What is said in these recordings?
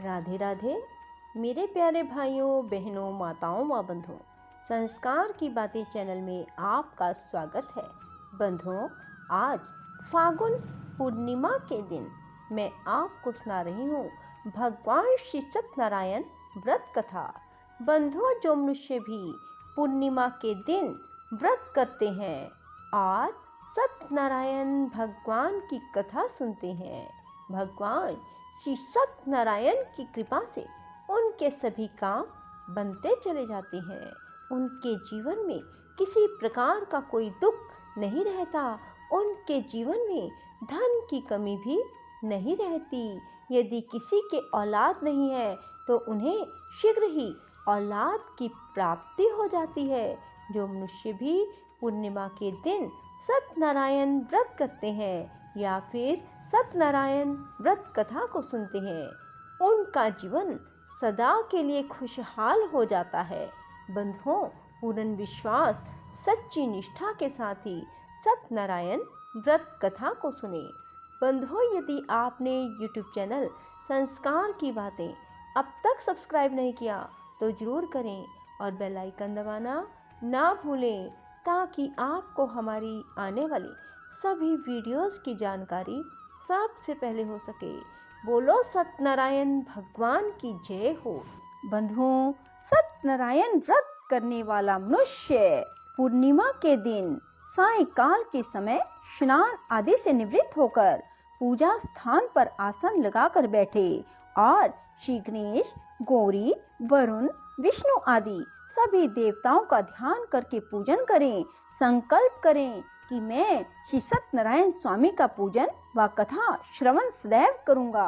राधे राधे मेरे प्यारे भाइयों बहनों माताओं व बंधुओं, संस्कार की बातें चैनल में आपका स्वागत है। बंधुओं, आज फागुन पूर्णिमा के दिन मैं आपको सुना रही हूँ भगवान श्री सत्यनारायण व्रत कथा। बंधुओं, जो मनुष्य भी पूर्णिमा के दिन व्रत करते हैं और सत्यनारायण भगवान की कथा सुनते हैं, भगवान श्री सत्यनारायण की कृपा से उनके सभी काम बनते चले जाते हैं। उनके जीवन में किसी प्रकार का कोई दुख नहीं रहता। उनके जीवन में धन की कमी भी नहीं रहती। यदि किसी के औलाद नहीं है तो उन्हें शीघ्र ही औलाद की प्राप्ति हो जाती है। जो मनुष्य भी पूर्णिमा के दिन सत्यनारायण व्रत करते हैं या फिर सत्यनारायण व्रत कथा को सुनते हैं, उनका जीवन सदा के लिए खुशहाल हो जाता है। बंधुओं, पूर्ण विश्वास सच्ची निष्ठा के साथ ही सत्यनारायण व्रत कथा को सुने। बंधुओं, यदि आपने YouTube चैनल संस्कार की बातें अब तक सब्सक्राइब नहीं किया तो जरूर करें और बेल आइकन दबाना ना भूलें, ताकि आपको हमारी आने वाली सभी वीडियोस की जानकारी सबसे पहले हो सके। बोलो सत्यनारायण भगवान की जय हो। बंधुओं, सत्यनारायण व्रत करने वाला मनुष्य पूर्णिमा के दिन सायंकाल के समय स्नान आदि से निवृत्त होकर पूजा स्थान पर आसन लगाकर बैठे और श्री गणेश, गौरी, वरुण, विष्णु आदि सभी देवताओं का ध्यान करके पूजन करें। संकल्प करें कि मैं श्री सत्यनारायण स्वामी का पूजन व कथा श्रवण सदैव करूंगा।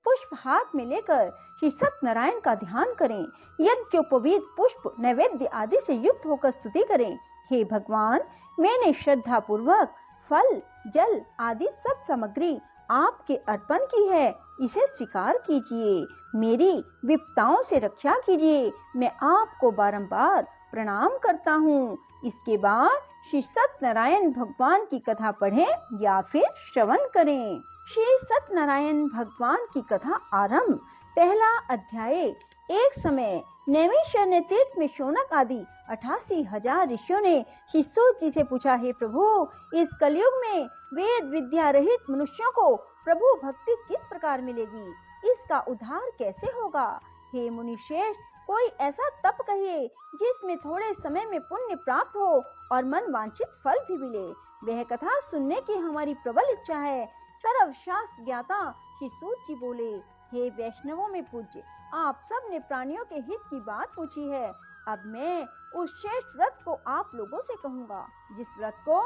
पुष्प हाथ में लेकर श्री सत्यनारायण का ध्यान करें। यज्ञोपवीत पुष्प नैवेद्य आदि से युक्त होकर स्तुति करें। हे भगवान, मैंने श्रद्धा पूर्वक फल, जल आदि सब सामग्री आपके अर्पण की है, इसे स्वीकार कीजिए। मेरी विपदाओं से रक्षा कीजिए। मैं आपको बारंबार प्रणाम करता हूँ। इसके बाद श्री सत्यनारायण भगवान की कथा पढ़ें या फिर श्रवण करें। श्री सत्यनारायण भगवान की कथा आरंभ। पहला अध्याय। एक समय नैमिषारण्य ने तीर्थ में शौनक आदि 88,000 ऋषियों ने श्री सूत जी से पूछा, हे प्रभु, इस कलयुग में वेद विद्या रहित मनुष्यों को प्रभु भक्ति किस प्रकार मिलेगी? इसका उद्धार कैसे होगा? हे मुनिश्रेष्ठ, कोई ऐसा तप कहिए जिसमें थोड़े समय में पुण्य प्राप्त हो और मन वांछित फल भी मिले। वह कथा सुनने की हमारी प्रबल इच्छा है। सर्वशास्त्र ज्ञाता श्री सूत जी बोले, हे वैष्णवों में पूज्य, आप सब ने प्राणियों के हित की बात पूछी है। अब मैं उस श्रेष्ठ व्रत को आप लोगों से कहूँगा, जिस व्रत को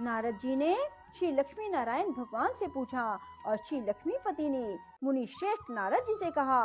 नारद जी ने श्री लक्ष्मी नारायण भगवान से पूछा और श्री लक्ष्मीपति ने मुनि श्रेष्ठ नारद जी से कहा।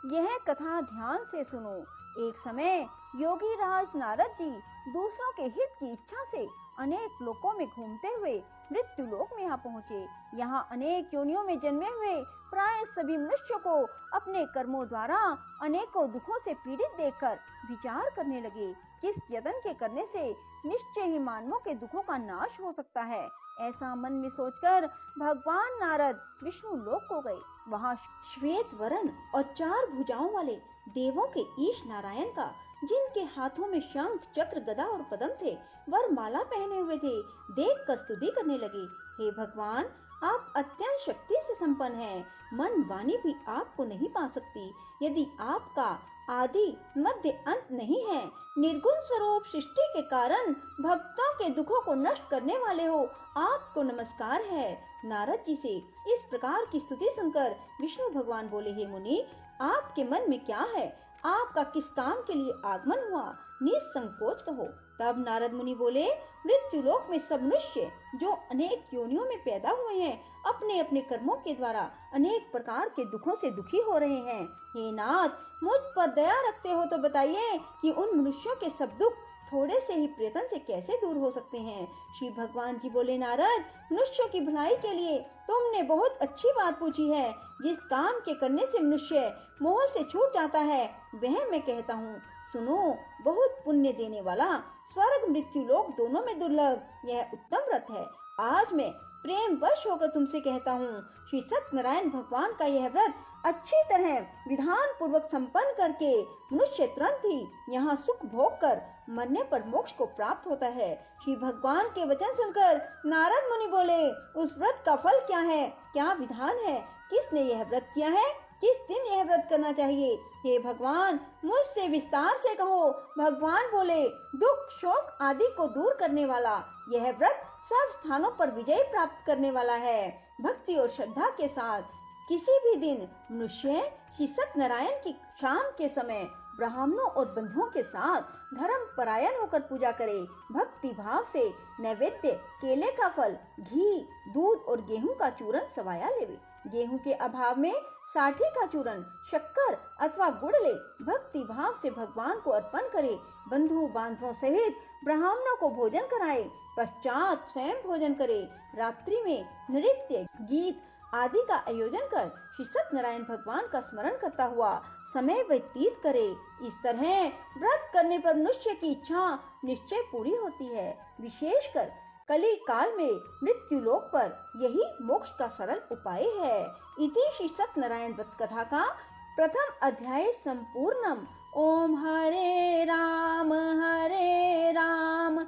यह कथा ध्यान से सुनो। एक समय योगी राज नारद जी दूसरों के हित की इच्छा से अनेक लोकों में घूमते हुए मृत्यु लोक में यहाँ पहुँचे। यहाँ अनेक योनियों में जन्मे हुए प्राय सभी मनुष्यों को अपने कर्मों द्वारा अनेकों दुखों से पीड़ित देखकर विचार करने लगे। किस यत्न के करने से निश्चय ही मानवों के दुखों का नाश हो सकता है। ऐसा मन में सोचकर भगवान नारद विष्णु लोक को गए। वहाँ श्वेत वर्ण और 4 भुजाओं वाले देवों के ईश नारायण का, जिनके हाथों में शंख, चक्र, गदा और पद्म थे, वरमाला पहने हुए थे, देख कर स्तुति करने लगे। हे भगवान, आप अत्यंत शक्ति से संपन्न हैं। मन वाणी भी आपको नहीं पा सकती। यदि आपका आदि मध्य अंत नहीं है, निर्गुण स्वरूप सृष्टि के कारण भक्तों के दुखों को नष्ट करने वाले हो, आपको नमस्कार है। नारद जी से इस प्रकार की स्तुति सुनकर विष्णु भगवान बोले, हे मुनि, आपके मन में क्या है? आपका किस काम के लिए आगमन हुआ? निसंकोच कहो। तब नारद मुनि बोले, मृत्यु लोक में सब मनुष्य जो अनेक योनियों में पैदा हुए हैं, अपने अपने कर्मों के द्वारा अनेक प्रकार के दुखों से दुखी हो रहे हैं। हे नाथ, मुझ पर दया रखते हो तो बताइए कि उन मनुष्यों के सब दुख थोड़े से ही प्रयत्न से कैसे दूर हो सकते हैं? श्री भगवान जी बोले, नारद, मनुष्यों की भलाई के लिए तुमने बहुत अच्छी बात पूछी है। जिस काम के करने से मनुष्य मोह से छूट जाता है, वह मैं कहता हूँ, सुनो। बहुत पुण्य देने वाला, स्वर्ग मृत्यु लोक दोनों में दुर्लभ यह उत्तम व्रत है। आज मैं प्रेम वश होकर तुमसे कहता हूँ, श्री सत्यनारायण भगवान का यह व्रत अच्छी तरह विधान पूर्वक संपन्न करके मनुष्य तुरंत ही यहाँ सुख भोग कर मरने पर मोक्ष को प्राप्त होता है। श्री भगवान के वचन सुनकर नारद मुनि बोले, उस व्रत का फल क्या है, क्या विधान है, किसने यह व्रत किया है, किस दिन यह व्रत करना चाहिए? हे भगवान, मुझसे विस्तार से कहो। भगवान बोले, दुख शोक आदि को दूर करने वाला यह व्रत सब स्थानों पर विजय प्राप्त करने वाला है। भक्ति और श्रद्धा के साथ किसी भी दिन मनुष्य श्री सत्यनारायण की शाम के समय ब्राह्मणों और बंधुओं के साथ धर्म परायण होकर पूजा करे। भक्ति भाव से नैवेद्य केले का फल, घी, दूध और गेहूं का चूरन सवाया लेवे। गेहूं के अभाव में साठी का चूरन, शक्कर अथवा गुड़ ले भक्ति भाव से भगवान को अर्पण करे। बंधु बांधवों सहित ब्राह्मणों को भोजन कराए, पश्चात स्वयं भोजन करे। रात्रि में नृत्य गीत आदि का आयोजन कर श्री सत्यनारायण भगवान का स्मरण करता हुआ समय व्यतीत करे। इस तरह व्रत करने पर मनुष्य की इच्छा निश्चय पूरी होती है। विशेषकर कली काल में मृत्यु लोक पर यही मोक्ष का सरल उपाय है। इति श्री सत्यनारायण व्रत कथा का प्रथम अध्याय संपूर्णम। ओम हरे राम राम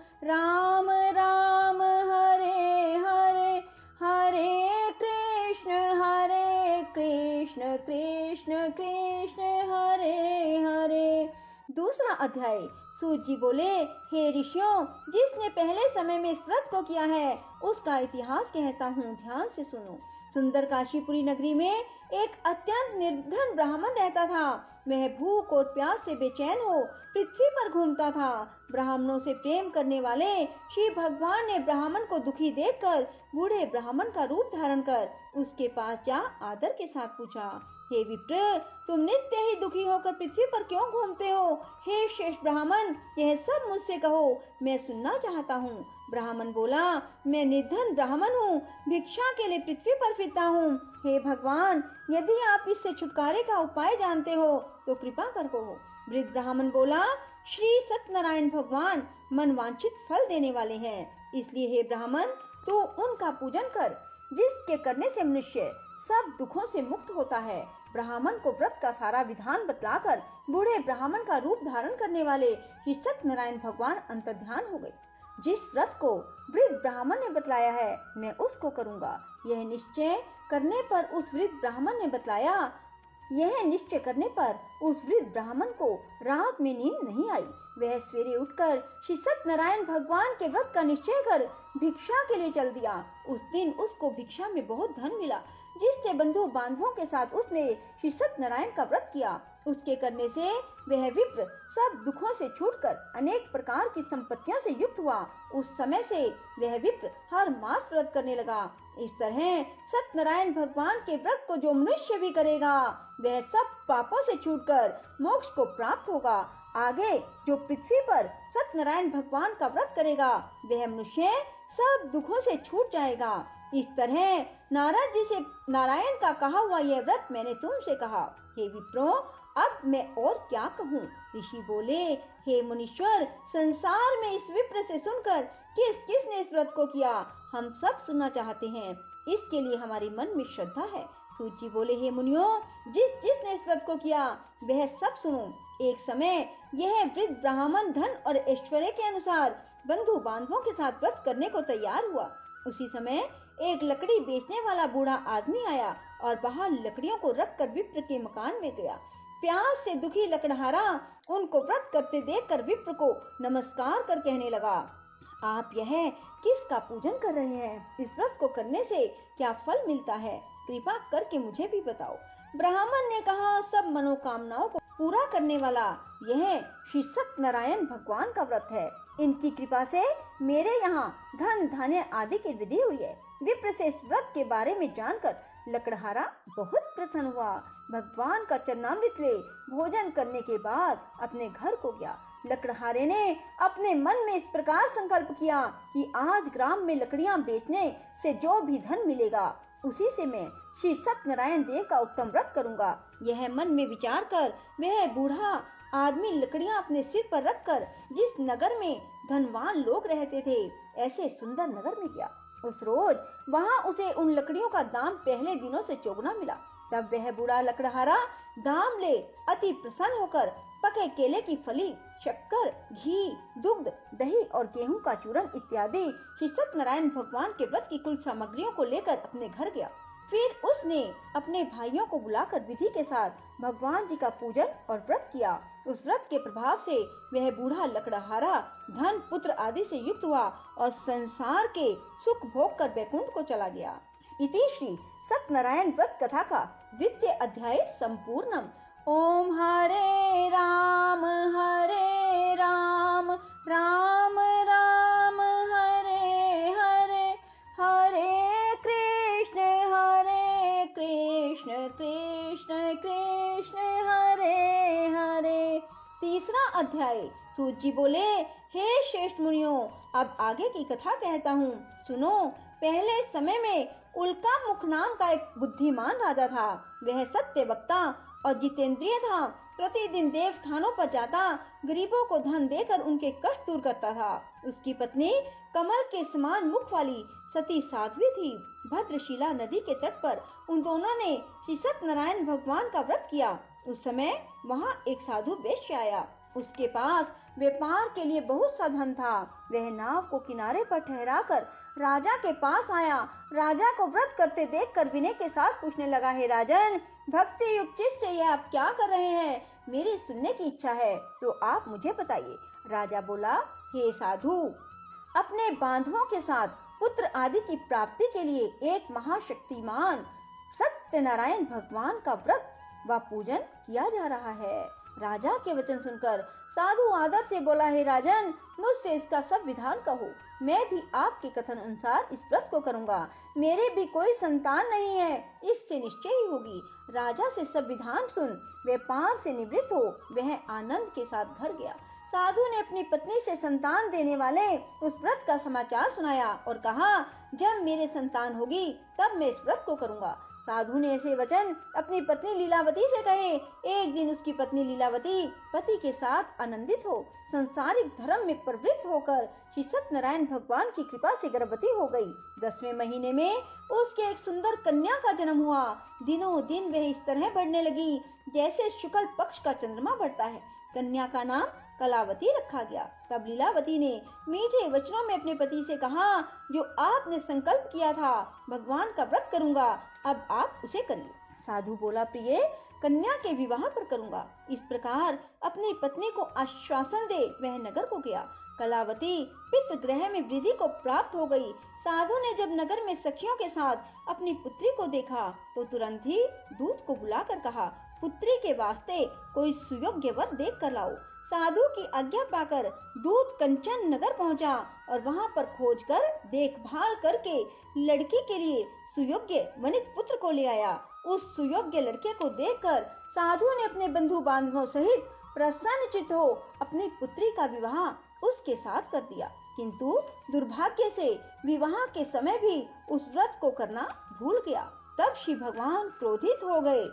राम हरे हरे, हरे कृष्ण कृष्ण कृष्ण हरे हरे। दूसरा अध्याय। सूत जी बोले, हे ऋषियों, जिसने पहले समय में इस व्रत को किया है उसका इतिहास कहता हूँ, ध्यान से सुनो। सुंदर काशीपुरी नगरी में एक अत्यंत निर्धन ब्राह्मण रहता था। वह भूख और प्यास से बेचैन हो पृथ्वी पर घूमता था। ब्राह्मणों से प्रेम करने वाले श्री भगवान ने ब्राह्मण को दुखी देखकर बूढ़े ब्राह्मण का रूप धारण कर उसके पास जा आदर के साथ पूछा, हे विप्र, तुम नित्य ही दुखी होकर पृथ्वी पर क्यों घूमते हो? हे श्रेष्ठ ब्राह्मण, यह सब मुझसे कहो, मैं सुनना चाहता हूँ। ब्राह्मण बोला, मैं निर्धन ब्राह्मण हूँ, भिक्षा के लिए पृथ्वी पर फिरता हूँ। हे भगवान, यदि आप इससे छुटकारे का उपाय जानते हो तो कृपा कर कहो। वृद्ध ब्राह्मण बोला, श्री सत्यनारायण भगवान मनवांछित फल देने वाले हैं, इसलिए हे ब्राह्मण, तू उनका पूजन कर, जिसके करने से मनुष्य सब दुखों से मुक्त होता है। ब्राह्मण को व्रत का सारा विधान बतलाकर बूढ़े ब्राह्मण का रूप धारण करने वाले श्री सत्यनारायण भगवान अंतर्ध्यान हो गए। जिस व्रत को वृद्ध ब्राह्मण ने बतलाया है मैं उसको करूंगा। यह निश्चय करने पर उस वृद्ध ब्राह्मण को रात में नींद नहीं आई। वह सवेरे उठकर श्री सत्यनारायण भगवान के व्रत का निश्चय कर भिक्षा के लिए चल दिया। उस दिन उसको भिक्षा में बहुत धन मिला, जिससे बंधु बांधवों के साथ उसने श्री सत्यनारायण का व्रत किया। उसके करने से वह विप्र सब दुखों से छूटकर अनेक प्रकार की संपत्तियों से युक्त हुआ। उस समय से वह विप्र हर मास व्रत करने लगा। इस तरह सत्यनारायण भगवान के व्रत को जो मनुष्य भी करेगा वह सब पापों से छूटकर मोक्ष को प्राप्त होगा। आगे जो पृथ्वी पर सत्यनारायण भगवान का व्रत करेगा वह मनुष्य सब दुखों से छूट जाएगा। इस तरह नारद जी से नारायण का कहा हुआ यह व्रत मैंने तुमसे कहा। हे विप्रो, अब मैं और क्या कहूँ? ऋषि बोले, हे मुनीश्वर, संसार में इस विप्र से सुनकर किसने इस व्रत को किया हम सब सुनना चाहते हैं। इसके लिए हमारे मन में श्रद्धा है। सूत जी बोले, हे मुनियों, जिसने इस व्रत को किया वह सब सुनो। एक समय यह वृद्ध ब्राह्मण धन और ऐश्वर्य के अनुसार बंधु बांधवों के साथ व्रत करने को तैयार हुआ। उसी समय एक लकड़ी बेचने वाला बूढ़ा आदमी आया और बाहर लकड़ियों को रखकर विप्र के मकान में गया। प्यास से दुखी लकड़हारा उनको व्रत करते देखकर विप्र को नमस्कार कर कहने लगा, आप यह किसका पूजन कर रहे हैं? इस व्रत को करने से क्या फल मिलता है? कृपा करके मुझे भी बताओ। ब्राह्मण ने कहा, सब मनोकामनाओं को पूरा करने वाला यह श्री सत्यनारायण भगवान का व्रत है। इनकी कृपा से मेरे यहाँ धन धान्य आदि की वृद्धि हुई है। विप्र से इस व्रत के बारे में जानकर लकड़हारा बहुत प्रसन्न हुआ। भगवान का चरणामृत ले भोजन करने के बाद अपने घर को गया। लकड़हारे ने अपने मन में इस प्रकार संकल्प किया कि आज ग्राम में लकड़ियां बेचने से जो भी धन मिलेगा उसी से मैं श्री सत्यनारायण देव का उत्तम व्रत करूंगा। यह मन में विचार कर वह बूढ़ा आदमी लकड़ियां अपने सिर पर रखकर जिस नगर में धनवान लोग रहते थे ऐसे सुंदर नगर में गया। उस रोज वहां उसे उन लकड़ियों का दाम पहले दिनों से चौगुना मिला। तब वह बूढ़ा लकड़हारा दाम ले अति प्रसन्न होकर पके केले की फली, शक्कर, घी, दुग्ध, दही और गेहूं का चूरन इत्यादि श्री सत्यनारायण भगवान के व्रत की कुल सामग्रियों को लेकर अपने घर गया। फिर उसने अपने भाइयों को बुलाकर विधि के साथ भगवान जी का पूजन और व्रत किया। उस व्रत के प्रभाव से वह बूढ़ा लकड़हारा धन पुत्र आदि से युक्त हुआ और संसार के सुख भोग कर बैकुंठ को चला गया। इति श्री सत्यनारायण व्रत कथा का 2वां अध्याय संपूर्णम। ओम हरे राम राम राम हरे हरे, हरे कृष्ण कृष्ण कृष्ण हरे हरे। 3वां अध्याय। सूत जी बोले, हे श्रेष्ठ मुनियों, अब आगे की कथा कहता हूँ, सुनो। पहले समय में उल्का मुख नाम का एक बुद्धिमान राजा था। वह सत्य वक्ता और जितेंद्रिय था। प्रतिदिन देव स्थानों पर जाता, गरीबों को धन देकर उनके कष्ट दूर करता था। उसकी पत्नी कमल के समान मुख वाली सती साध्वी थी। भद्रशिला नदी के तट पर उन दोनों ने श्री सत्यनारायण भगवान का व्रत किया। उस समय वहाँ एक साधु वैश्य आया। उसके पास व्यापार के लिए बहुत सा धन था। वह नाव को किनारे पर ठहराकर राजा के पास आया। राजा को व्रत करते देखकर विनय के साथ पूछने लगा, हे राजन, भक्ति युक्त चित्त से यह आप क्या कर रहे हैं? मेरी सुनने की इच्छा है, तो आप मुझे बताइए। राजा बोला, हे साधु, अपने बांधवों के साथ पुत्र आदि की प्राप्ति के लिए एक महाशक्तिमान सत्यनारायण भगवान का व्रत व पूजन किया जा रहा है। राजा के वचन सुनकर साधु आदर से बोला, हे राजन, मुझसे इसका सब विधान कहो। मैं भी आपके कथन अनुसार इस व्रत को करूंगा। मेरे भी कोई संतान नहीं है, इससे निश्चय ही होगी। राजा से सब विधान सुन व्यापार से निवृत्त हो वह आनंद के साथ घर गया। साधु ने अपनी पत्नी से संतान देने वाले उस व्रत का समाचार सुनाया और कहा, जब मेरे संतान होगी तब मैं इस व्रत को करूंगा। साधु ने ऐसे वचन अपनी पत्नी लीलावती से कहे। एक दिन उसकी पत्नी लीलावती पति के साथ आनंदित हो संसारिक धर्म में प्रवृत्त होकर श्री सत्यनारायण भगवान की कृपा से गर्भवती हो गई। 10वें महीने में उसके एक सुंदर कन्या का जन्म हुआ। दिनों दिन वह इस तरह बढ़ने लगी जैसे शुक्ल पक्ष का चंद्रमा बढ़ता है। कन्या का नाम कलावती रखा गया। तब लीलावती ने मीठे वचनों में अपने पति से कहा, जो आपने संकल्प किया था भगवान का व्रत करूंगा, अब आप उसे करिए। साधु बोला, प्रिय, कन्या के विवाह पर करूंगा। इस प्रकार अपनी पत्नी को आश्वासन दे वह नगर को गया। कलावती पितृगृह में वृद्धि को प्राप्त हो गई। साधु ने जब नगर में सखियों के साथ अपनी पुत्री को देखा तो तुरंत ही दूत को बुलाकर कहा, पुत्री के वास्ते कोई सुयोग्य वर देख कर लाओ। साधु की आज्ञा पाकर दूत कंचन नगर पहुंचा और वहां पर खोज कर देखभाल करके लड़की के लिए सुयोग्य वनित पुत्र को ले आया। उस सुयोग्य लड़के को देखकर साधु ने अपने बंधु बांधवों सहित प्रसन्नचित्त हो अपनी पुत्री का विवाह उसके साथ कर दिया। किंतु दुर्भाग्य से विवाह के समय भी उस व्रत को करना भूल गया। तब श्री भगवान क्रोधित हो गए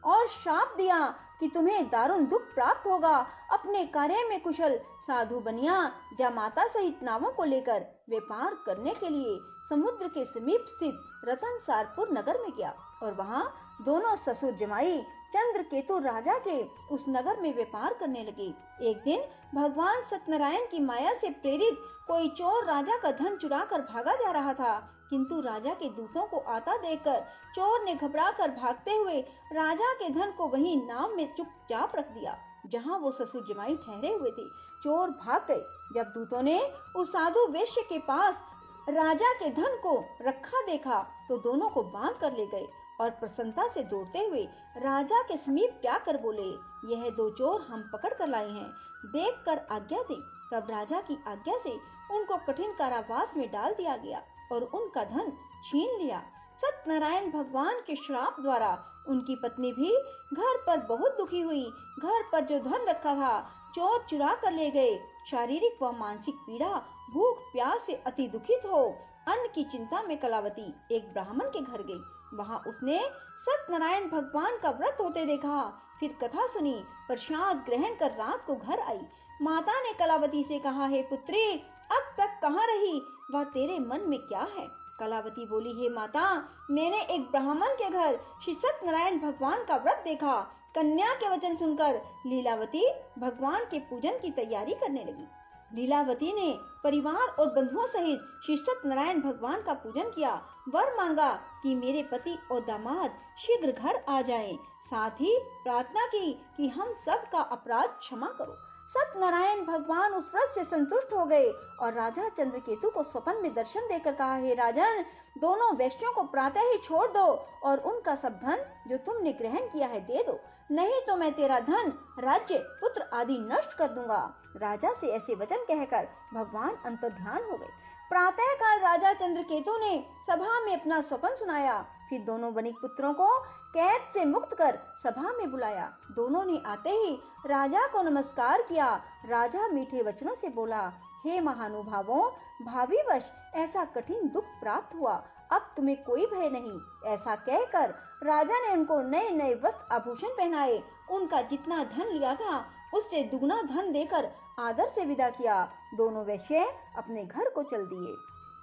और श्राप दिया कि तुम्हें दारुण दुख प्राप्त होगा। अपने कार्य में कुशल साधु बनिया जामाता सहित नावों को लेकर व्यापार करने के लिए समुद्र के समीप स्थित रतनसारपुर नगर में गया और वहां दोनों ससुर जमाई चंद्रकेतु राजा के उस नगर में व्यापार करने लगे। एक दिन भगवान सत्यनारायण की माया से प्रेरित कोई चोर राजा का धन चुरा कर भागा जा रहा था, किंतु राजा के दूतों को आता देखकर चोर ने घबराकर भागते हुए राजा के धन को वहीं नाव में चुपचाप रख दिया जहां वो ससुर जमाई ठहरे हुए थे। चोर भाग गए। जब दूतों ने उस साधु वैश्य के पास राजा के धन को रखा देखा तो दोनों को बांध कर ले गए और प्रसन्नता से दौड़ते हुए राजा के समीप जाकर बोले, यह दो चोर हम पकड़ कर लाए हैं, देख कर आज्ञा दे। तब राजा की आज्ञा से उनको कठिन कारावास में डाल दिया गया और उनका धन छीन लिया। सत्यनारायण भगवान के श्राप द्वारा उनकी पत्नी भी घर पर बहुत दुखी हुई। घर पर जो धन रखा था चोर चुरा कर ले गए। शारीरिक व मानसिक पीड़ा, भूख प्यास से अति दुखित हो अन्न की चिंता में कलावती एक ब्राह्मण के घर गई। वहां उसने सत्यनारायण भगवान का व्रत होते देखा। फिर कथा सुनी, प्रसाद ग्रहण कर रात को घर आई। माता ने कलावती से कहा, हे पुत्री, अब तक कहाँ रही? वह तेरे मन में क्या है? कलावती बोली, हे माता, मैंने एक ब्राह्मण के घर श्री सत्यनारायण भगवान का व्रत देखा। कन्या के वचन सुनकर लीलावती भगवान के पूजन की तैयारी करने लगी। लीलावती ने परिवार और बंधुओं सहित श्री सत्यनारायण भगवान का पूजन किया। वर मांगा कि मेरे पति और दामाद शीघ्र घर आ जाएं। साथ ही प्रार्थना की कि हम सब का अपराध क्षमा करो। सत्यनारायण भगवान उस व्रत से संतुष्ट हो गए और राजा चंद्रकेतु को स्वप्न में दर्शन देकर कहा, हे राजन, दोनों वैश्यों को प्रातः ही छोड़ दो और उनका सब धन जो तुमने ग्रहण किया है दे दो, नहीं तो मैं तेरा धन, राज्य, पुत्र आदि नष्ट कर दूंगा। राजा से ऐसे वचन कहकर भगवान अंतर्ध्यान हो गए। प्रातः काल राजा चंद्रकेतु ने सभा में अपना स्वप्न सुनाया। फिर दोनों वणिक पुत्रों को कैद से मुक्त कर सभा में बुलाया। दोनों ने आते ही राजा को नमस्कार किया। राजा मीठे वचनों से बोला, हे महानुभावों, भावीवश ऐसा कठिन दुख प्राप्त हुआ, अब तुम्हें कोई भय नहीं। ऐसा कहकर राजा ने उनको नए नए वस्त्र आभूषण पहनाए। उनका जितना धन लिया था उससे दुगना धन देकर आदर से विदा किया। दोनों वैश्य अपने घर को चल दिए।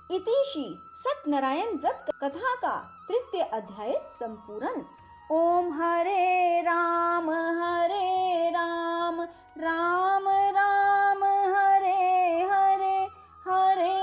इतिश्री सत्यनारायण व्रत कथा का तृतीय अध्याय संपूर्ण। ओम हरे राम राम राम हरे हरे, हरे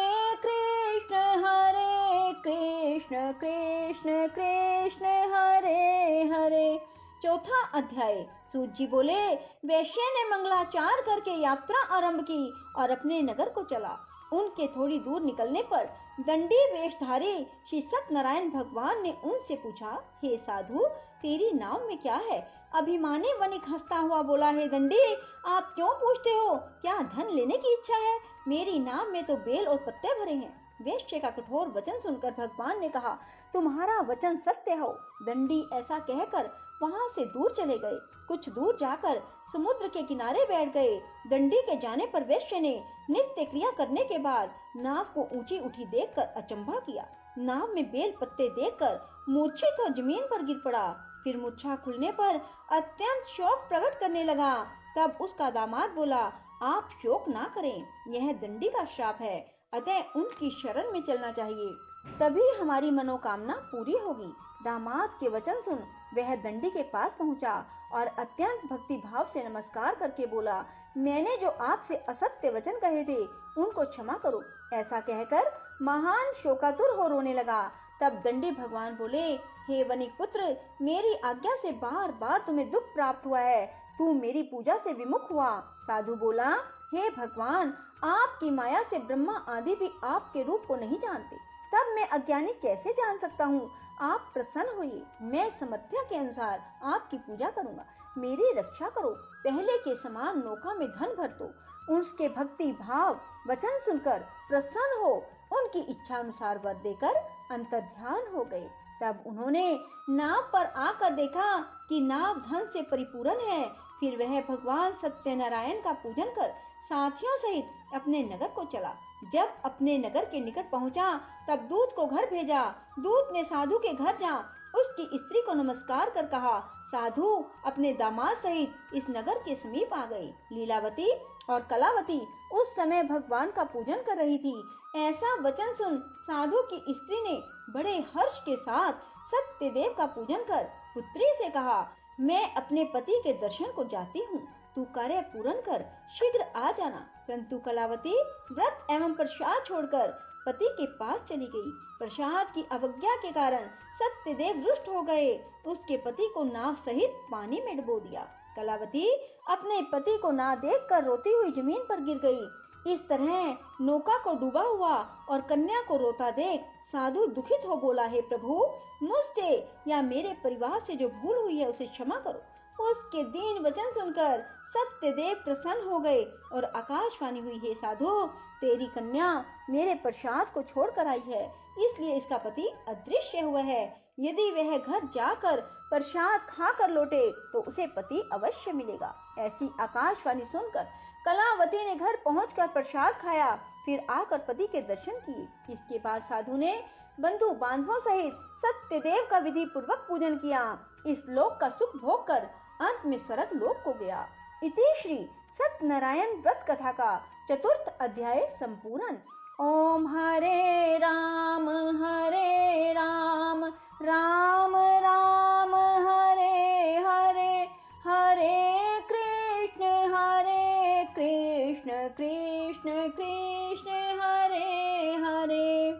कृष्ण कृष्ण कृष्ण हरे हरे। चौथा अध्याय। सूत जी बोले, वैश्य ने मंगलाचार करके यात्रा आरंभ की और अपने नगर को चला। उनके थोड़ी दूर निकलने पर दंडी वेशधारी श्री सत्यनारायण भगवान ने उनसे पूछा, हे साधु, तेरी नाव में क्या है? अभिमानी वणिक हंसता हुआ बोला, हे दंडी, आप क्यों पूछते हो? क्या धन लेने की इच्छा है? मेरी नाव में तो बेल और पत्ते भरे हैं। वैश्य का कठोर वचन सुनकर भगवान ने कहा, तुम्हारा वचन सत्य हो। दंडी ऐसा कहकर वहां से दूर चले गए। कुछ दूर जाकर समुद्र के किनारे बैठ गए। दंडी के जाने पर वैश्य ने नित्य क्रिया करने के बाद नाव को ऊंची उठी देखकर अचंभा किया। नाव में बेल पत्ते देखकर मूर्छित हो जमीन पर गिर पड़ा। फिर मूर्छा खुलने पर अत्यंत शोक प्रकट करने लगा। तब उसका दामाद बोला, आप शोक ना करें, यह दंडी का श्राप है, अतः उनकी शरण में चलना चाहिए, तभी हमारी मनोकामना पूरी होगी। दामाद के वचन सुन वह दंडी के पास पहुंचा और अत्यंत भक्ति भाव से नमस्कार करके बोला, मैंने जो आपसे असत्य वचन कहे थे उनको क्षमा करो। ऐसा कहकर महान शोकातुर हो रोने लगा। तब दंडी भगवान बोले, हे वणिक पुत्र, मेरी आज्ञा से बार बार तुम्हें दुख प्राप्त हुआ है, तू मेरी पूजा से विमुख हुआ। साधु बोला, हे भगवान, आपकी माया से ब्रह्मा आदि भी आपके रूप को नहीं जानते, तब मैं अज्ञानी कैसे जान सकता हूँ? आप प्रसन्न होइए, मैं समर्थ्य के अनुसार आपकी पूजा करूंगा, मेरी रक्षा करो। पहले के समान नौका में धन भर दो। उसके भक्ति भाव वचन सुनकर प्रसन्न हो उनकी इच्छा अनुसार वर देकर अंतर्ध्यान हो गए। तब उन्होंने नाव पर आकर देखा कि नाव धन से परिपूर्ण है। फिर वह भगवान सत्यनारायण का पूजन कर साथियों सहित अपने नगर को चला। जब अपने नगर के निकट पहुंचा तब दूत को घर भेजा। दूत ने साधु के घर जा उसकी स्त्री को नमस्कार कर कहा, साधु अपने दामाद सहित इस नगर के समीप आ गए। लीलावती और कलावती उस समय भगवान का पूजन कर रही थी। ऐसा वचन सुन साधु की स्त्री ने बड़े हर्ष के साथ सत्यदेव का पूजन कर पुत्री से कहा, मैं अपने पति के दर्शन को जाती हूँ, तू कार्य पूर्ण कर शीघ्र आ जाना। परंतु कलावती व्रत एवं प्रसाद छोड़कर पति के पास चली गई। प्रसाद की अवज्ञा के कारण सत्यदेव रुष्ट हो गए। उसके पति को नाव सहित पानी में डुबो दिया। कलावती अपने पति को ना देखकर रोती हुई जमीन पर गिर गई। इस तरह नौका को डूबा हुआ और कन्या को रोता देख साधु दुखित हो बोला, हे प्रभु, मुझसे या मेरे परिवार से जो भूल हुई है उसे क्षमा करो। उसके दीन वचन सुनकर सत्यदेव प्रसन्न हो गए और आकाशवाणी हुई, हे साधु, तेरी कन्या मेरे प्रसाद को छोड़कर आई है, इसलिए इसका पति अदृश्य हुआ है। यदि वह घर जाकर प्रसाद खाकर लौटे तो उसे पति अवश्य मिलेगा। ऐसी आकाशवाणी सुनकर कलावती ने घर पहुंचकर प्रसाद खाया, फिर आकर पति के दर्शन किए। इसके बाद साधु ने बंधु बांधवों सहित सत्यदेव का विधि पूर्वक पूजन किया। इस लोक का सुख भोग कर अंत में स्वर्ग लोक को गया। इति श्री सत्यनारायण व्रत कथा का चतुर्थ अध्याय संपूर्ण। ओम हरे राम राम राम हरे हरे, हरे कृष्ण कृष्ण कृष्ण हरे हरे।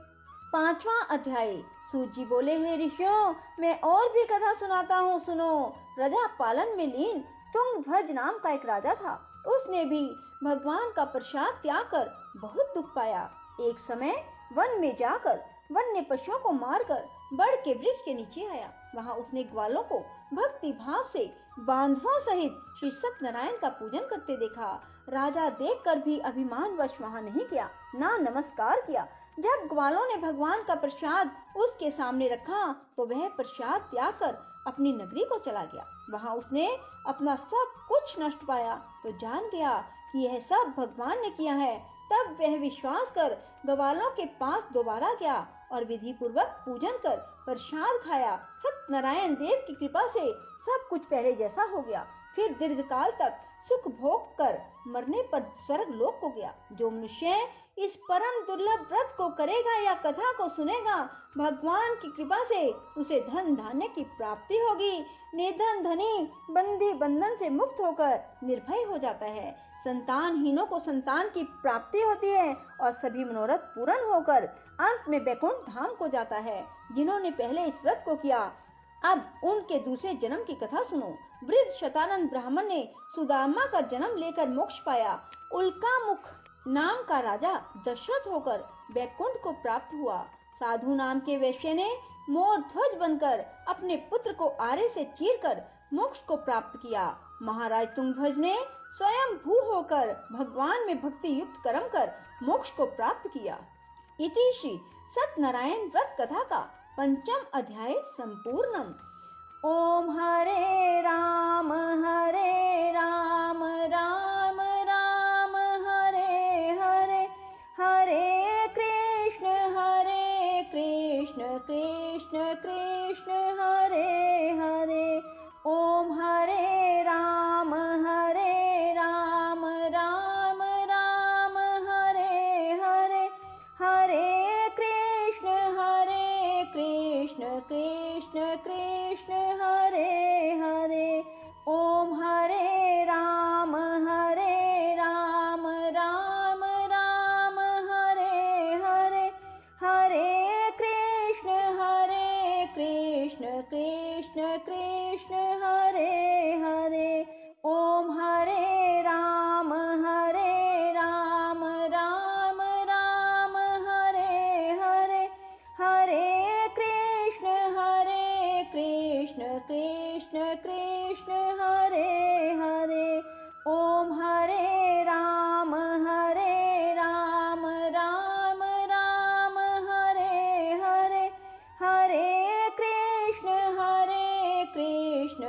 पांचवा अध्याय। सूत जी बोले, हे ऋषियों, मैं और भी कथा सुनाता हूँ, सुनो। प्रजा पालन में लीन तुंगध्वज नाम का एक राजा था। उसने भी भगवान का प्रसाद त्याग कर बहुत दुख पाया। एक समय वन में जाकर वन्य पशुओं को मारकर बड़ के वृक्ष के नीचे आया। वहां उसने ग्वालों को भक्ति भाव से बांधवों सहित श्री सत्यनारायण का पूजन करते देखा। राजा देखकर भी अभिमानवश वहां नहीं गया, ना नमस्कार किया। जब ग्वालों ने भगवान का प्रसाद उसके सामने रखा तो वह प्रसाद त्याग कर अपनी नगरी को चला गया। वहां उसने अपना सब कुछ नष्ट पाया तो जान गया कि यह सब भगवान ने किया है। तब वह विश्वास कर ग्वालों के पास दोबारा गया और विधि पूर्वक पूजन कर प्रसाद खाया। सत्यनारायण देव की कृपा से सब कुछ पहले जैसा हो गया। फिर दीर्घकाल तक सुख भोग कर मरने पर स्वर्ग लोक को गया। जो मनुष्य इस परम दुर्लभ व्रत को करेगा या कथा को सुनेगा, भगवान की कृपा से उसे धन धान्य की प्राप्ति होगी। निर्धन धनी बंधी बंधन से मुक्त होकर निर्भय हो जाता है। संतानहीनों को संतान की प्राप्ति होती है और सभी मनोरथ पूर्ण होकर अंत में वैकुंठ धाम को जाता है। जिन्होंने पहले इस व्रत को किया, अब उनके दूसरे जन्म की कथा सुनो। वृद्ध शतानंद ब्राह्मण ने सुदामा का जन्म लेकर मोक्ष पाया। उल्कामुख नाम का राजा दशरथ होकर वैकुंठ को प्राप्त हुआ। साधु नाम के वैश्य ने मोर ध्वज बनकर अपने पुत्र को आरे से चीरकर मोक्ष को प्राप्त किया। महाराज तुंगध्वज ने स्वयं भू होकर भगवान में भक्ति युक्त कर्म कर मोक्ष को प्राप्त किया। इति श्री सत्यनारायण व्रत कथा का पंचम अध्याय संपूर्णम। ओम हरे राम राम राम हरे हरे, हरे कृष्ण कृष्ण कृष्ण हरे हरे। ओम हरे राम राम राम हरे हरे, हरे कृष्ण कृष्ण कृष्ण हरे हरे। ओम हरे राम राम राम हरे हरे, हरे कृष्ण कृष्ण कृष्ण हरे हरे। ओम हरे राम राम राम हरे हरे, हरे कृष्ण कृष्ण कृष्ण हरे हरे। ओम हरे राम राम राम हरे हरे, हरे कृष्ण कृष्ण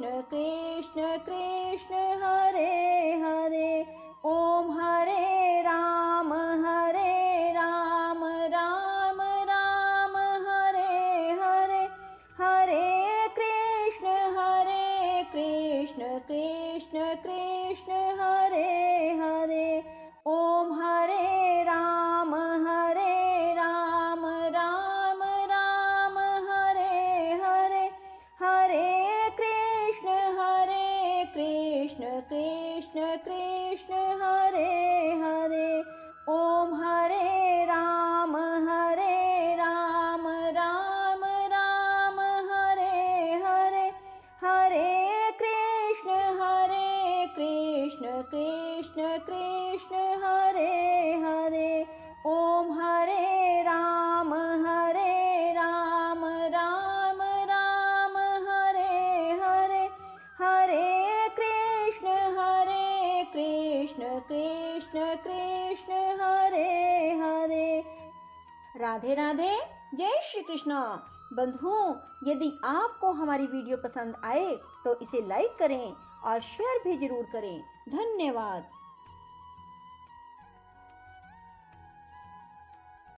कृष्ण कृष्ण कृष्ण हरे हरे। ओम हरे राम राम राम हरे हरे। हरे कृष्ण कृष्ण कृष्ण हरे हरे। ओम हरे राम राम राम हरे हरे। हरे कृष्ण कृष्ण कृष्ण हरे हरे। ओम हरे राम राम राम हरे हरे। हरे कृष्ण कृष्ण कृष्ण हरे हरे। ओम हरे राम राम राम हरे हरे। हरे कृष्ण कृष्ण कृष्ण हरे हरे। राधे राधे। जय श्री कृष्ण। बंधुओं, यदि आपको हमारी वीडियो पसंद आए तो इसे लाइक करें और शेयर भी जरूर करें। धन्यवाद।